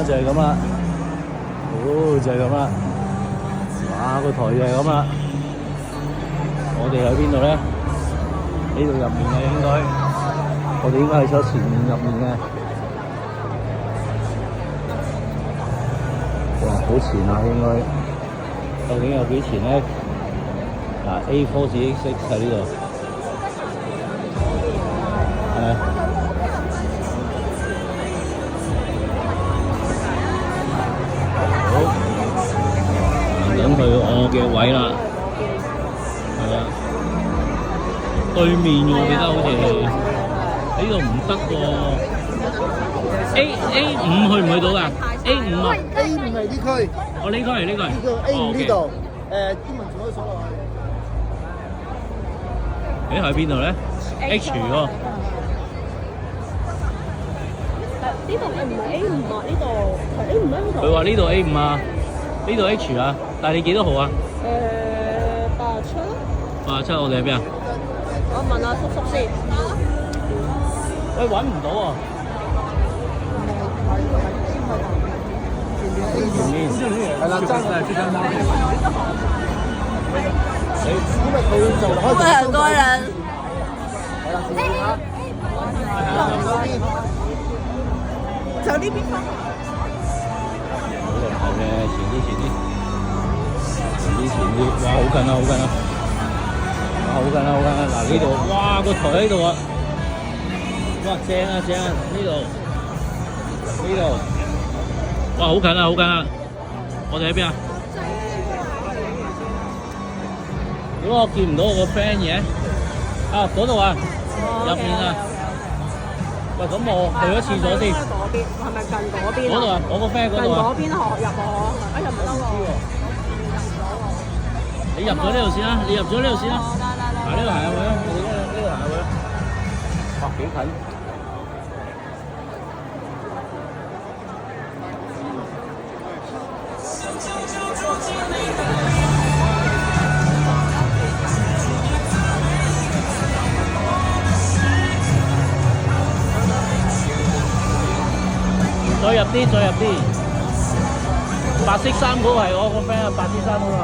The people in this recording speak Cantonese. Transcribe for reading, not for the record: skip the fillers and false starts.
就係咁啦。哦，就係咁啦。哇，個台就係咁啦。我哋喺邊度咧？呢度入面嘅應該，我哋應該係坐前面入面嘅。哇，好前啊，應該。究竟有幾前咧？嗱 ，A4-6 喺呢度。係。好，等去我嘅位啦。係啊。對面我記得好似呢度唔得喎。A5去唔去到㗎？A5啊 A 唔係呢區，我呢區係呢區。呢個 A 呢度，天文台所落去。喺邊度咧 ？H 喎。呢度係唔係 A5啊？呢度係 A5咩？呢度。佢話呢度 A5啊，呢度 H 啊，但係你幾多號啊87。87，我哋喺邊啊？我問下叔叔先。喂，揾唔到啊！係啦，真係即刻啱。因為佢就開始。會很多人。係啦，前面啊，嗰邊。就呢邊方。好輪候嘅，前啲。哇，好近啊，好近啊！哇，好近啊，好近啊！嗱呢度，哇個台喺度啊！哇，正啊，呢度，哇，好近啊，好近啊！我哋喺邊啊？點解我見唔到我個 friend 嘅？啊，嗰度啊，入面啊。喂，咁我去咗廁所先。嗰邊係咪近嗰邊？嗰度啊，我個 friend 嗰度啊。近嗰邊學入喎，哎入唔得喎。你入咗呢度先啦，你入咗呢度先啦。嗱，呢度行入去啦，我哋呢度行入去啦。哇，幾近！再入啲，白色衫嗰個係我個 friend啊，白色衫嗰個。